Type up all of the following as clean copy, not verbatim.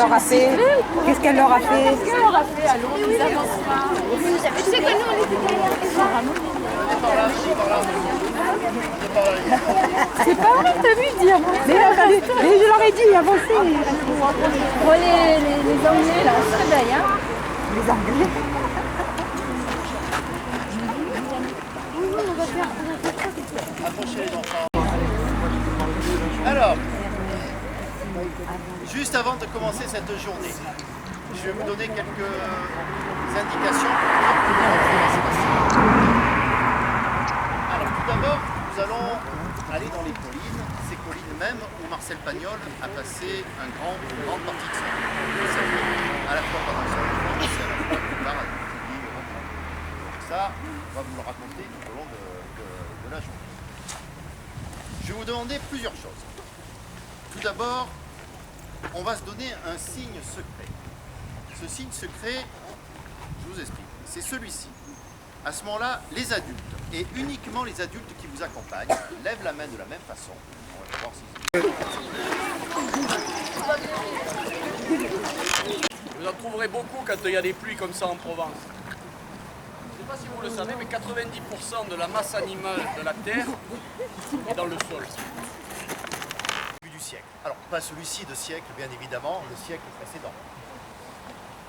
leur a fait? Qu'est-ce qu'elle leur a fait? Qu'est-ce qu'elle leur a fait? Allô, les avancements. Tu sais que nous, on était derrière. C'est pas vrai, t'as vu dire. Mais je leur ai dit, avancez. Bon, les Anglais, là, on se réveille, hein. Les Anglais. Alors, juste avant de commencer cette journée, je vais vous donner quelques indications. Alors tout d'abord, nous allons aller dans les collines, ces collines même où Marcel Pagnol a passé une grande partie de sa vie, à la fois pendant son enfance et à la fois plus tard à l'étudier. Donc ça, on va vous le raconter tout au long de la journée. Je vais vous demander plusieurs choses. Tout d'abord, on va se donner un signe secret. Ce signe secret, je vous explique, c'est celui-ci. À ce moment-là, les adultes, et uniquement les adultes qui vous accompagnent, lèvent la main de la même façon. On va voir si vous en trouverez beaucoup quand il y a des pluies comme ça en Provence. Je ne sais pas si vous le savez, mais 90% de la masse animale de la Terre est dans le sol. du siècle. Alors, pas celui-ci de siècle, bien évidemment, le siècle précédent.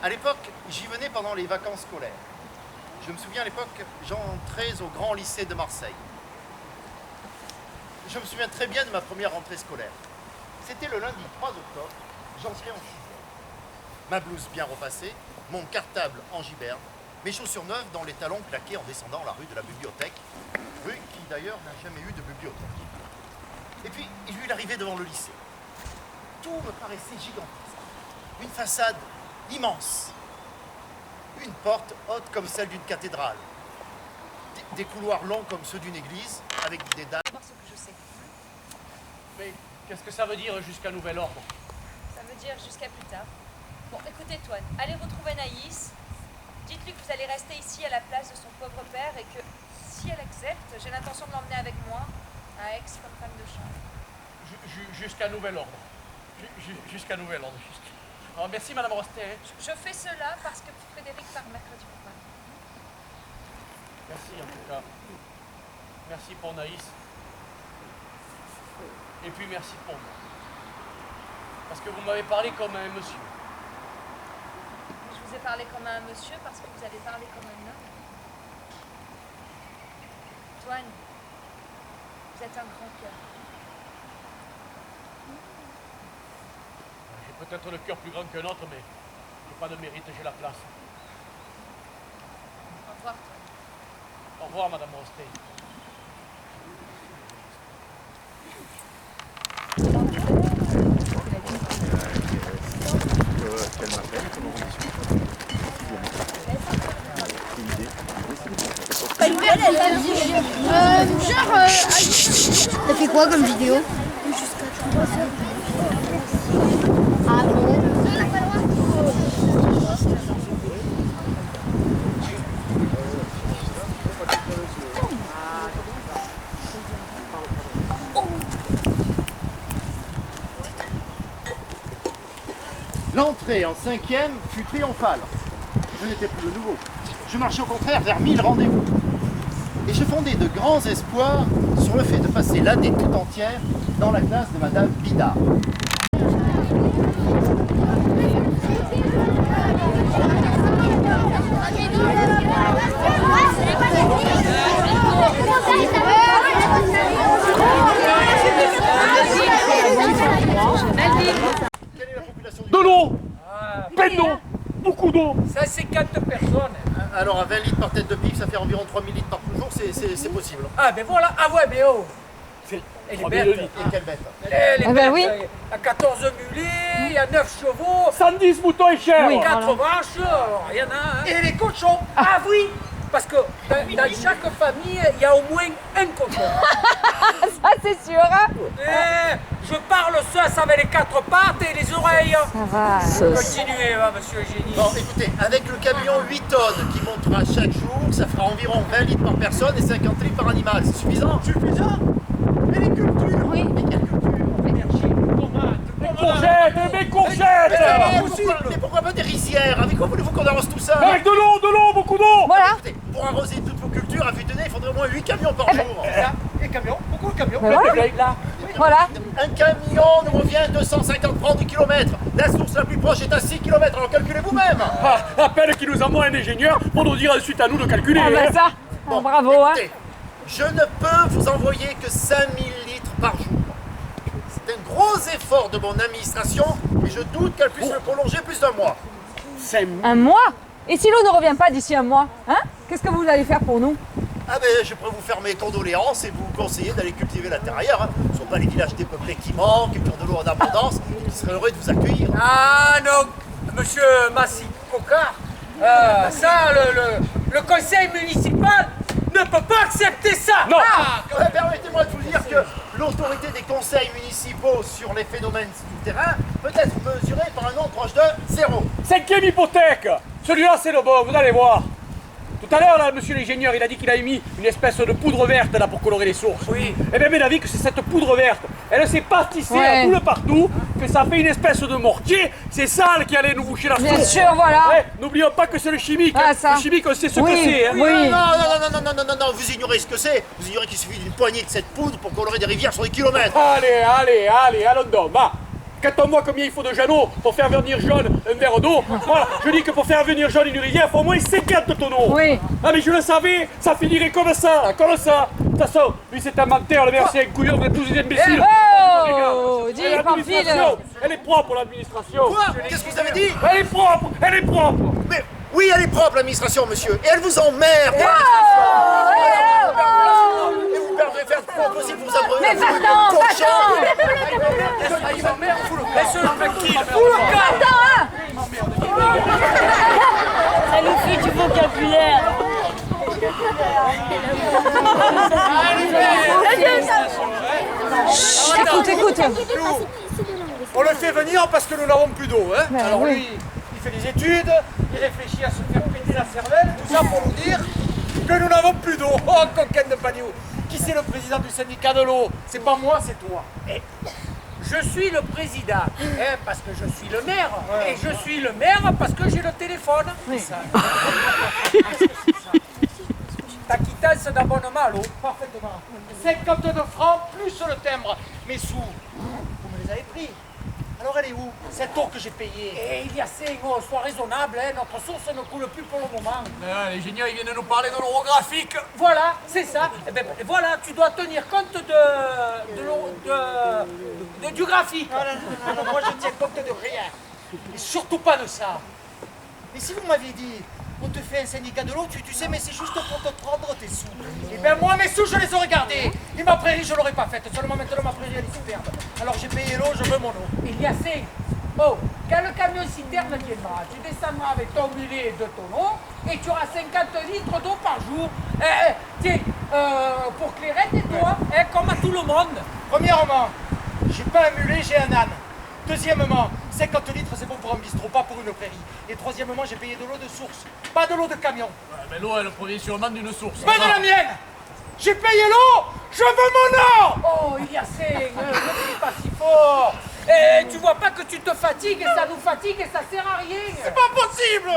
À l'époque, j'y venais pendant les vacances scolaires. Je me souviens à l'époque, j'entrais au grand lycée de Marseille. Je me souviens très bien de ma première rentrée scolaire. C'était le lundi 3 octobre, j'entrais en sixième. Ma blouse bien repassée, mon cartable en giberne, mes chaussures neuves dans les talons claqués en descendant la rue de la bibliothèque, rue qui d'ailleurs n'a jamais eu de bibliothèque. Et puis, il arrivait devant le lycée. Tout me paraissait gigantesque. Une façade immense. Une porte haute comme celle d'une cathédrale. Des couloirs longs comme ceux d'une église, avec des dalles. Ce que je sais. Mais qu'est-ce que ça veut dire jusqu'à nouvel ordre? Ça veut dire jusqu'à plus tard. Bon, écoutez, Toine, allez retrouver Naïs. Dites-lui que vous allez rester ici à la place de son pauvre père et que, si elle accepte, j'ai l'intention de l'emmener avec moi à Aix comme femme de chambre. Jusqu'à nouvel ordre. Jusqu'à nouvel ordre. Alors, merci Madame Rostet. Je fais cela parce que Frédéric part mercredi prochain. Merci en tout cas. Merci pour Naïs. Et puis merci pour moi. Parce que vous m'avez parlé comme un monsieur. Je vous ai parlé comme un monsieur parce que vous avez parlé comme un homme. Toine, vous êtes un grand cœur. J'ai peut-être le cœur plus grand qu'un autre, mais j'ai pas de mérite, j'ai la place. Au revoir, Toine. Au revoir Madame Rostet. T'as fait quoi comme vidéo? Ah bon? L'entrée en cinquième fut triomphale. Je n'étais plus le nouveau. Je marchais au contraire vers 1000 rendez-vous. Et je fondais de grands espoirs sur le fait de passer l'année tout entière dans la classe de Madame Bidard. Quelle est la population du... De l'eau! Plein d'eau! Beaucoup d'eau! Ça, c'est 4 personnes. Alors à 20 litres par tête de pipe, ça fait environ 3000 litres par jour, c'est possible. Ah, ben voilà. Ah ouais, mais oh. Elle est 3000 bête. litres. Et quelle bête. Elle est Ah ben bête. oui. Il y a 14 mulets, il y a 9 chevaux, 110 moutons et chèvres! Oui. 4 vaches, alors, il y en a un. Et les cochons. Ah oui. Parce que dans chaque famille, il y a au moins un cochon. Ça, c'est sûr, hein? Je parle ça avec les 4 pattes et les oreilles. Ça va. Continuez, va, monsieur Génie. Bon, écoutez, avec le camion 8 tonnes qui montera chaque jour, ça fera environ 20 litres par personne et 50 litres par animal. C'est suffisant? Suffisant? Et les cultures? Oui. Mais quelle culture? Des courgettes! Des courgettes! Mais pourquoi pas des rizières? Avec quoi voulez-vous qu'on arrose tout ça? Avec de l'eau, beaucoup d'eau. Voilà. Écoutez, pour arroser toutes vos cultures, à vue de nez, il faudrait au moins 8 camions par jour. Les camions, beaucoup de camions. Ben voilà. Là. Voilà. Un camion nous revient 250 francs du kilomètre. La source la plus proche est à 6 km, alors calculez vous-même. À peine qu'il nous envoie un ingénieur pour nous dire ensuite à nous de calculer. Ah ben ça. Bon, bravo, hein. écoutez, je ne peux vous envoyer que 5000 litres par jour. C'est un gros effort de mon administration, mais je doute qu'elle puisse le prolonger plus d'un mois. Un mois? Et si l'eau ne revient pas d'ici un mois, hein? Qu'est-ce que vous allez faire pour nous? Ah ben, je pourrais vous faire mes condoléances et vous conseiller d'aller cultiver la terre ailleurs. Hein. Ce ne sont pas les villages dépeuplés qui manquent et qui ont de l'eau en abondance et qui seraient heureux de vous accueillir. Ah non, monsieur Massy Cocard, ça, le conseil municipal ne peut pas accepter ça. Non. Permettez-moi de vous dire que l'autorité des conseils municipaux sur les phénomènes du terrain peut être mesurée par un nombre proche de 0. 5e hypothèque. Celui-là, c'est le bon, vous allez voir. Tout à l'heure, là, monsieur l'ingénieur, il a dit qu'il a émis une espèce de poudre verte là pour colorer les sources. Oui. Eh bien, mon avis que c'est cette poudre verte. Elle s'est pâtissée Ouais. à tout le partout, que ça fait une espèce de mortier. C'est ça qui allait nous boucher la Bien source. sûr, voilà. Ouais, n'oublions pas que c'est le chimique. Ah, ça. Le chimique, on sait ce que Oui, c'est. Hein. oui. Non, vous ignorez ce que c'est. Vous ignorez qu'il suffit d'une poignée de cette poudre pour colorer des rivières sur des kilomètres. Allons donc. Bah, quand on voit combien il faut de Jeannot pour faire venir jaune un verre d'eau, voilà, je dis que pour faire venir jaune une rivière, il faut au moins 50 tonneaux. Oui. Ah mais je le savais, ça finirait comme ça, là, comme ça. De toute façon, lui c'est un menteur, le maire c'est un couillon, vous êtes tous des imbéciles. Oh, Et dis, l'administration, elle est propre l'administration. Quoi? Qu'est-ce que vous avez dit? Elle est propre, elle est propre. Mais oui, elle est propre, l'administration, monsieur. Et elle vous emmerde. Et vous perdrez faire tout le possible pour vous abreuver. Mais va-t'en, Laisse-le tranquille. Va-t'en, hein. Ça nous fait du vocabulaire. Écoute. On le fait venir parce que nous n'avons plus d'eau. Hein. Ben Alors oui. lui, il fait des études, il réfléchit à se faire péter la cervelle, tout ça pour nous dire que nous n'avons plus d'eau. Oh, coquine de Pagnou. Qui c'est le président du syndicat de l'eau? C'est pas moi, c'est toi. Et je suis le président, hein, parce que je suis le maire. Et je suis le maire parce que j'ai le téléphone. C'est ça. Ta quittance d'abonnement à l'eau, parfaitement. 52 francs plus le timbre. Mes sous, vous me les avez pris. Alors elle est où, cette eau que j'ai payée? Et il y a assez, sois raisonnable, hein, notre source ne coule plus pour le moment. L'ingénieur, il vient de nous parler de l'orographique. Voilà, c'est ça. Et ben, voilà, tu dois tenir compte du graphique. Non, moi je tiens compte de rien. Et surtout pas de ça. Et si vous m'aviez dit, on te fait un syndicat de l'eau, tu sais, mais c'est juste pour te prendre tes sous. Et bien moi, mes sous, je les aurais gardés. Et ma prairie, je l'aurais pas faite. Seulement maintenant, ma prairie, elle est superbe. Alors j'ai payé l'eau, je veux mon eau. Il y a assez. Oh, quand le camion citerne viendra, tu descendras avec ton mulet de ton eau et tu auras 50 litres d'eau par jour. Tiens, pour Clairette et toi, comme à tout le monde. Premièrement, j'ai pas un mulet, j'ai un âne. Deuxièmement, 50 litres c'est bon pour un bistrot, pas pour une prairie. Et troisièmement, j'ai payé de l'eau de source, pas de l'eau de camion. Mais l'eau, elle provient sûrement d'une source. Pas de la mienne. J'ai payé l'eau, je veux mon eau. Oh, il y a assez, ne crie pas si fort. Et tu vois pas que tu te fatigues et ça nous fatigue et ça sert à rien. C'est pas possible.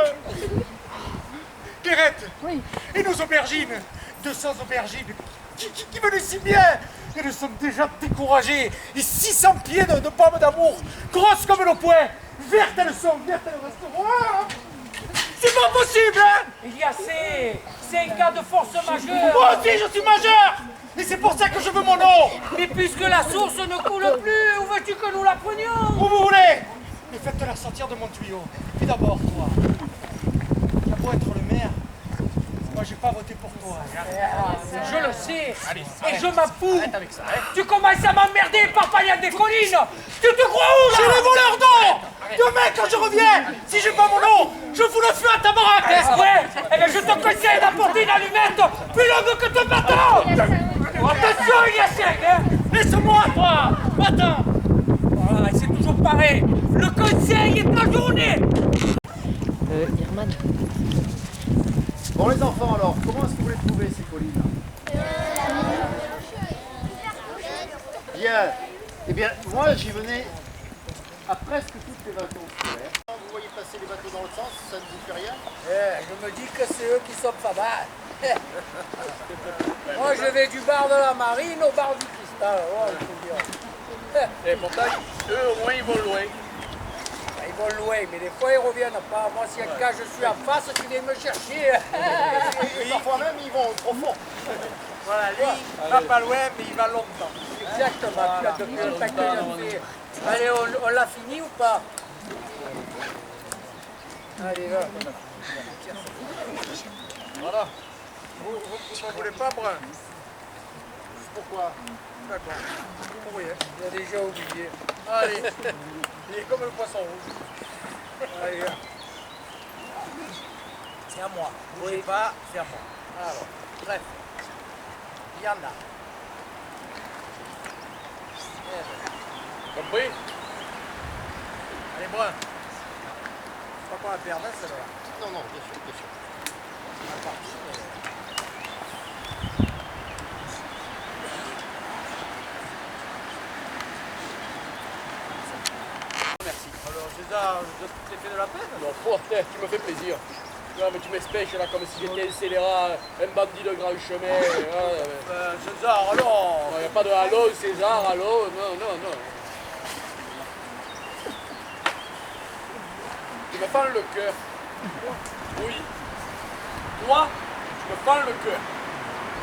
Guérette, Oui. et nos aubergines, 200 aubergines qui venaient si bien. Et nous sommes déjà découragés. Et 600 pieds de pommes d'amour, grosses comme nos poings. Vertes elles sont, vertes elles resteront. C'est pas possible, hein. Il y a c'est un cas de force majeure. Moi aussi, je suis majeur. Et c'est pour ça que je veux mon eau. Mais puisque la source ne coule plus, où veux-tu que nous la prenions? Où vous voulez. Mais faites-la sortir de mon tuyau. Et d'abord, toi, t'as beau être le maire, moi j'ai pas voté pour toi. Je le sais. Allez, et je m'en fous. Arrête avec ça, hein. Tu commences à m'emmerder, papaya des collines. Tu te crois où là? Je les voleurs d'eau. Demain quand je reviens, si j'ai pas mon eau, je fous le feu à ta baraque. Est-ce vrai? Eh bien je te conseille d'apporter une allumette plus longue que ton bâton. Attention, il y a 5, hein. Laisse-moi, toi. Attends. Voilà, c'est toujours pareil. Le conseil est la journée. Irman. Bon les enfants alors, comment est-ce que vous les trouvez ces collines? Bien. Eh bien, moi j'y venais à presque toutes les vacances scolaires. Quand vous voyez passer les bateaux dans le sens, ça ne vous fait rien? Je me dis que c'est eux qui sont pas mal. Moi, je vais du bar de la Marine au bar du Cristal. Ouais, il faut dire. Et pourtant, eux, au moins, ils vont loin. Ils vont loin, mais des fois, ils reviennent pas. Moi, si quand je suis en face, tu viens me chercher. Et parfois même, ils vont au profond. Voilà, lui, il va pas loin, mais il va longtemps. Exactement, tu as depuis le temps que je fais. Allez, on l'a fini ou pas? Allez, va. Voilà. Vous ne voulez pas, Brun? Pourquoi? D'accord. Pour rien. Il a déjà oublié. Allez. Il est comme le poisson rouge. Allez, va. C'est à moi. Vous ne pas, c'est à moi. Alors, bref. Il y en a. Compris? Allez, Brun. Pas qu'on la perde, hein, celle-là. Non, non, bien sûr, bien sûr. Merci. Alors, César, je t'ai fait de la peine? Non, tu me fais plaisir. Non, mais tu m'espèches là comme si j'étais un scélérat, un bandit de grand chemin. César, alors. Il n'y a pas de allô, César, allô. Non, non, non. Tu me fends le cœur. Oui. Toi, tu me fends le cœur.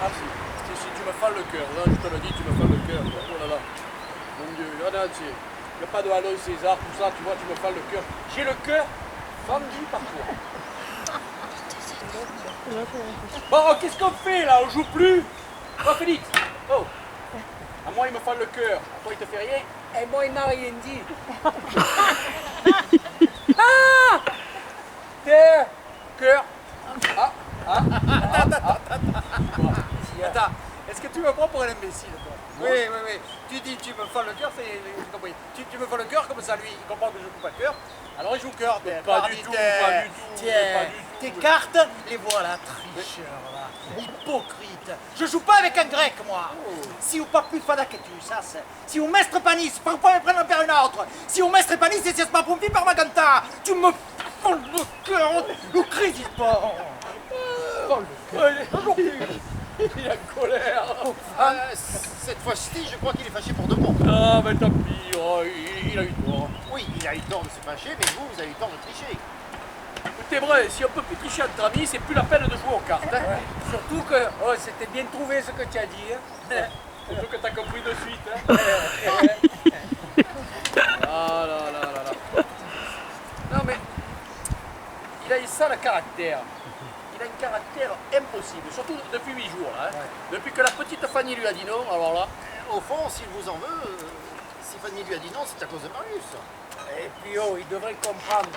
Ah si, tu me fends le cœur. Non, je te le dis, tu me fends le cœur. Oh là là. Mon Dieu, là, non, il n'y a pas de allô, César, tout ça, tu vois, tu me fends le cœur. J'ai le cœur fendu par toi. Bon, qu'est-ce qu'on fait là? On joue plus? Oh, Félix. Oh. À moi, il me fend le cœur. À toi, il te fait rien? Et moi, il m'a rien dit. Ah! Cœur. Attends, est-ce que tu me prends pour un imbécile, toi? Oui. Tu dis, tu me fends le cœur, c'est... J'ai compris. Tu me fais le cœur, comme ça, lui, il comprend que je joue pas le cœur. Alors, il joue cœur. Pas du tout, pas du tout. Tiens, Pas du tout. tes cartes, les voilà, tricheur, là. Hypocrite. Je joue pas avec un grec, moi. Si ou pas plus fada que tu, ça c'est. Si ou mestre panis, pourquoi me prendre per une autre? Si ou mestre panis, c'est pas pompi par ma ganta. Tu me fends le cœur, ne crédit pas. Il a colère. Cette fois-ci, je crois qu'il est fâché pour de bon. Ah, mais tant pis, oh, il a eu tort. Oui, il a eu tort de se fâcher, mais vous avez eu tort de tricher. C'est vrai, si on peut plus tricher entre amis, c'est plus la peine de jouer aux cartes. Hein. Surtout que, oh, c'était bien trouvé ce que tu as dit. Hein. Surtout que t'as compris de suite. Hein. Ah là là là là. Non mais, il a ça le caractère. Il a un caractère impossible, surtout depuis 8 jours. Là, hein. Depuis que la petite Fanny lui a dit non, alors là... Au fond, s'il vous en veut, si Fanny lui a dit non, c'est à cause de Marius. Et puis, oh, il devrait comprendre.